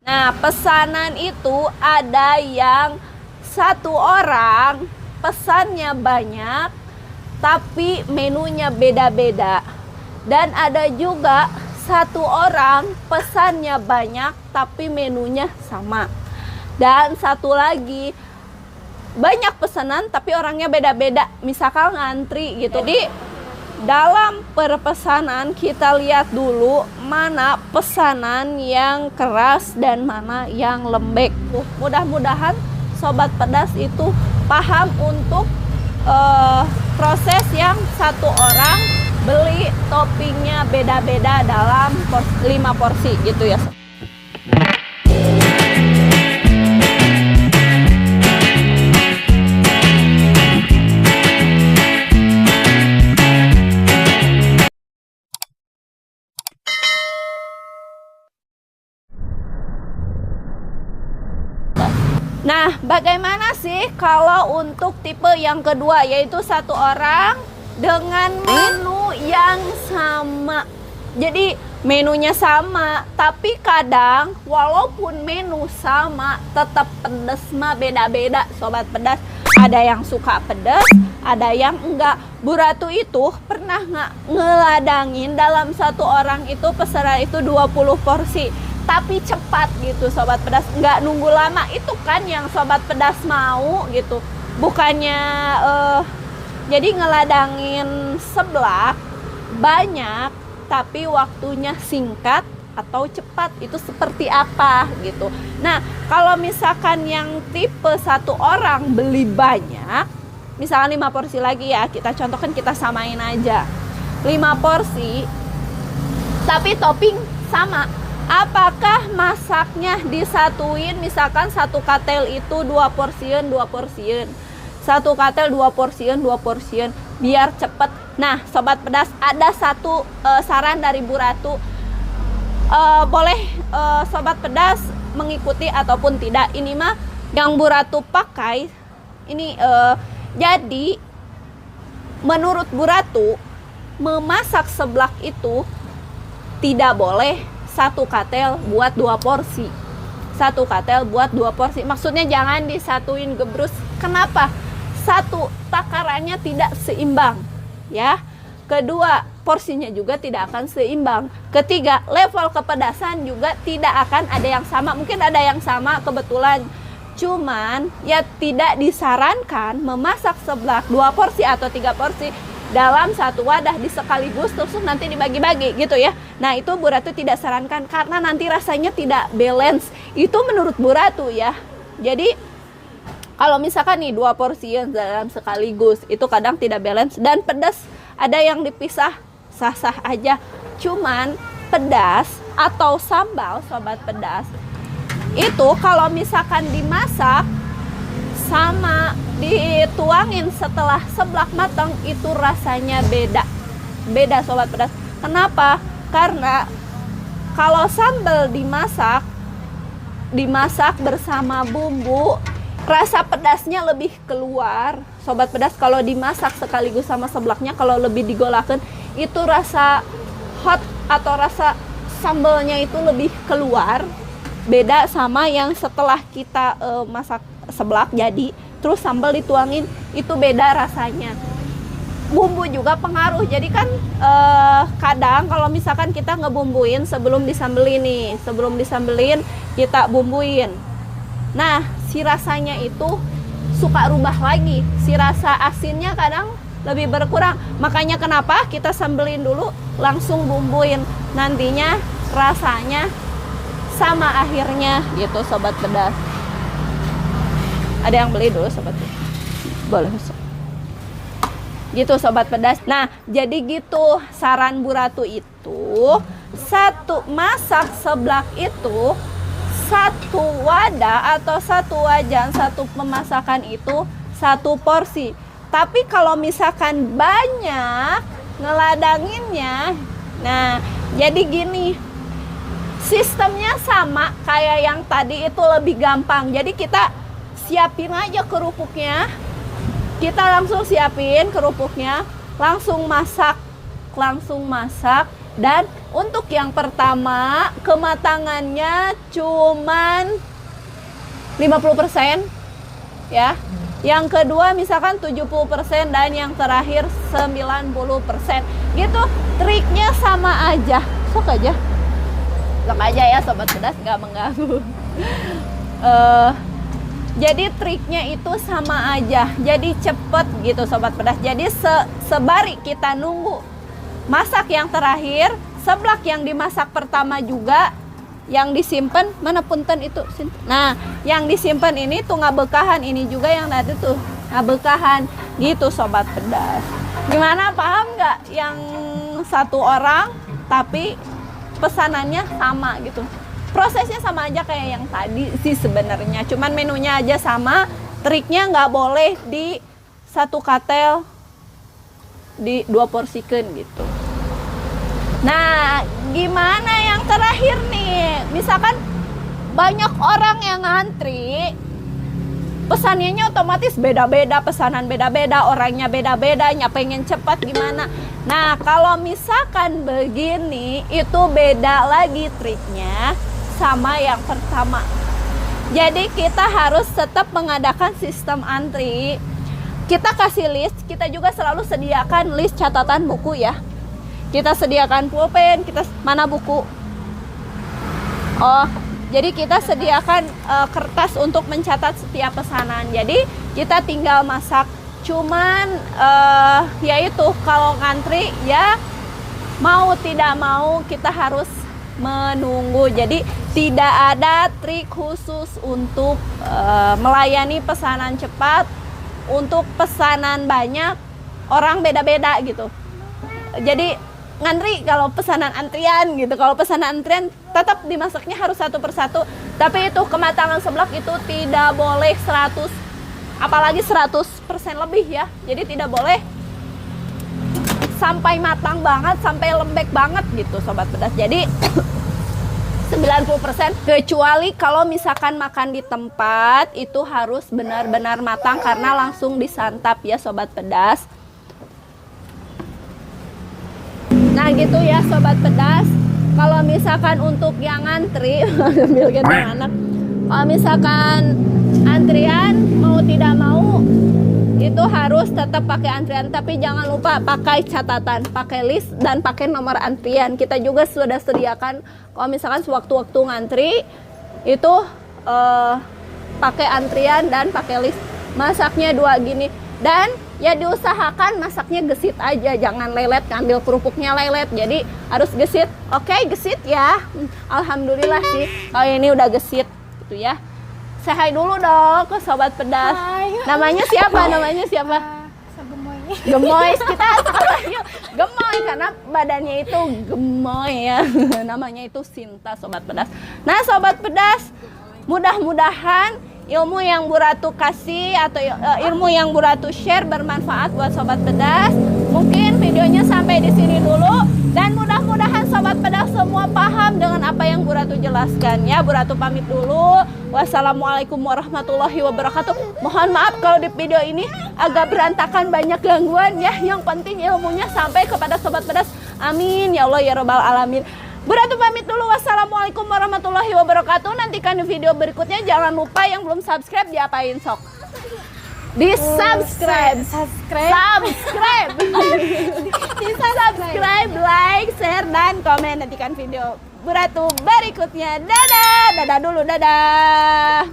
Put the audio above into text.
Nah, pesanan itu ada yang satu orang pesannya banyak, tapi menunya beda-beda. Dan ada juga satu orang pesannya banyak, tapi menunya sama. Dan satu lagi, banyak pesanan tapi orangnya beda-beda, misalkan ngantri gitu. Jadi dalam perpesanan kita lihat dulu mana pesanan yang keras dan mana yang lembek. Mudah-mudahan sobat pedas itu paham untuk proses yang satu orang beli toppingnya beda-beda dalam 5 porsi gitu ya. Nah, bagaimana sih kalau untuk tipe yang kedua, yaitu satu orang dengan menu yang sama. Jadi menunya sama, tapi kadang walaupun menu sama, tetap pedes mah beda-beda sobat pedas. Ada yang suka pedas, ada yang enggak. Bu Ratu itu pernah nggak ngeladangin dalam satu orang itu pesanan itu 20 porsi. Tapi cepat gitu sobat pedas, nggak nunggu lama. Itu kan yang sobat pedas mau gitu. Bukannya jadi ngeladangin seblak banyak tapi waktunya singkat atau cepat, itu seperti apa gitu. Nah, kalau misalkan yang tipe satu orang beli banyak, misalkan 5 porsi lagi ya, kita contohkan, kita samain aja 5 porsi tapi topping sama. Apakah masaknya disatuin, misalkan satu katel itu 2 porsian, 2 porsian, satu katel 2 porsian, 2 porsian, biar cepet. Nah sobat pedas, ada satu saran dari Bu Ratu, boleh sobat pedas mengikuti ataupun tidak. Ini mah yang Bu Ratu pakai ini, jadi menurut Bu Ratu memasak seblak itu tidak boleh satu katel buat 2 porsi. Satu katel buat 2 porsi. Maksudnya jangan disatuin gebrus. Kenapa? Satu, takarannya tidak seimbang, ya. Kedua, porsinya juga tidak akan seimbang. Ketiga, level kepedasan juga tidak akan ada yang sama. Mungkin ada yang sama kebetulan, cuman ya tidak disarankan memasak seblak 2 porsi atau 3 porsi dalam satu wadah di sekaligus terus nanti dibagi-bagi gitu ya. Nah itu Bu Ratu tidak sarankan karena nanti rasanya tidak balance. Itu menurut Bu Ratu ya. Jadi kalau misalkan nih 2 porsi dalam sekaligus, itu kadang tidak balance. Dan pedas ada yang dipisah, sah-sah aja. Cuman pedas atau sambal sobat pedas itu kalau misalkan dimasak sama dituangin setelah seblak matang, itu rasanya beda sobat pedas. Kenapa? Karena kalau sambal dimasak bersama bumbu, rasa pedasnya lebih keluar sobat pedas. Kalau dimasak sekaligus sama seblaknya, kalau lebih digolakan, itu rasa hot atau rasa sambalnya itu lebih keluar. Beda sama yang setelah kita masak seblak jadi terus sambal dituangin, itu beda rasanya. Bumbu juga pengaruh. Jadi kan kadang kalau misalkan kita ngebumbuin sebelum disambelin nih, sebelum disambelin kita bumbuin, nah si rasanya itu suka rubah lagi, si rasa asinnya kadang lebih berkurang. Makanya kenapa kita sambelin dulu langsung bumbuin, nantinya rasanya sama akhirnya gitu sobat pedas. Ada yang beli dulu sobat pedas? Boleh gitu sobat pedas. Nah jadi gitu saran Bu Ratu itu, satu masak seblak itu satu wadah atau satu wajan, satu pemasakan itu 1 porsi. Tapi kalau misalkan banyak ngeladanginnya, nah jadi gini, sistemnya sama kayak yang tadi, itu lebih gampang. Jadi kita siapin aja kerupuknya, kita langsung siapin kerupuknya, langsung masak. Dan untuk yang pertama kematangannya cuman 50% ya. Yang kedua misalkan 70% dan yang terakhir 90%. Gitu. Triknya sama aja. Sok aja ya sobat pedas, nggak mengganggu. Jadi triknya itu sama aja. Jadi cepet gitu sobat pedas. Jadi sebari kita nunggu masak yang terakhir, seblak yang dimasak pertama juga yang disimpan mana punten itu. Nah, yang disimpan ini tuh ngabekahan, ini juga yang tadi tuh ngabekahan gitu sobat pedas. Gimana, paham nggak? Yang satu orang tapi pesanannya sama gitu. Prosesnya sama aja kayak yang tadi sih sebenarnya, cuman menunya aja sama. Triknya nggak boleh di satu katel di 2 porsikan gitu. Nah, gimana yang terakhir nih? Misalkan banyak orang yang ngantri, pesanannya otomatis beda-beda, pesanan beda-beda, orangnya beda-beda, pengen cepat gimana. Nah, kalau misalkan begini, itu beda lagi triknya sama yang pertama. Jadi kita harus tetap mengadakan sistem antri. Kita kasih list, kita juga selalu sediakan list catatan buku ya. Kita sediakan pulpen, mana buku? Oh, jadi kita sediakan kertas untuk mencatat setiap pesanan. Jadi kita tinggal masak. Cuman yaitu kalau ngantri ya mau tidak mau kita harus menunggu. Jadi tidak ada trik khusus untuk melayani pesanan cepat. Untuk pesanan banyak orang beda-beda gitu. Jadi ngantri kalau pesanan antrian gitu. Kalau pesanan antrian tetap dimasaknya harus satu persatu. Tapi itu kematangan seblak itu tidak boleh 100, apalagi 100% lebih ya. Jadi tidak boleh sampai matang banget, sampai lembek banget gitu sobat pedas. Jadi 90%, kecuali kalau misalkan makan di tempat itu harus benar-benar matang karena langsung disantap ya sobat pedas. Nah gitu ya sobat pedas. Kalau misalkan untuk yang ngantri ambil gendong anak, kalau misalkan antrian mau tidak mau itu harus tetap pakai antrian, tapi jangan lupa pakai catatan, pakai list dan pakai nomor antrian. Kita juga sudah sediakan kalau misalkan sewaktu-waktu ngantri itu pakai antrian dan pakai list. Masaknya 2 gini, dan ya diusahakan masaknya gesit aja, jangan lelet, ngambil kerupuknya lelet, jadi harus gesit. Oke, gesit ya. Alhamdulillah sih kalau ini udah gesit gitu ya. Say hi dulu dong ke sobat pedas. Hai. Namanya siapa? Namanya siapa? Gemoy. Gemoy. Kita Gemoy karena badannya itu gemoy ya. Namanya itu Sinta sobat pedas. Nah sobat pedas, mudah-mudahan ilmu yang Bu Ratu kasih atau ilmu yang Bu Ratu share bermanfaat buat sobat pedas. Mungkin videonya sampai di sini dulu, dan mudah-mudahan sobat pedas semua paham dengan apa yang Bu Ratu jelaskan ya. Bu Ratu pamit dulu. Wassalamualaikum warahmatullahi wabarakatuh. Mohon maaf kalau di video ini agak berantakan, banyak gangguan ya. Yang penting ilmunya sampai kepada sobat pedas. Amin ya Allah ya Rabbal alamin. Bu Ratu pamit dulu. Wassalamualaikum warahmatullahi wabarakatuh. Nantikan di video berikutnya. Jangan lupa yang belum subscribe diapain sok? Di subscribe, like, share, dan komen. Nantikan video Bu Ratu berikutnya. Dadah, dadah dulu, dadah.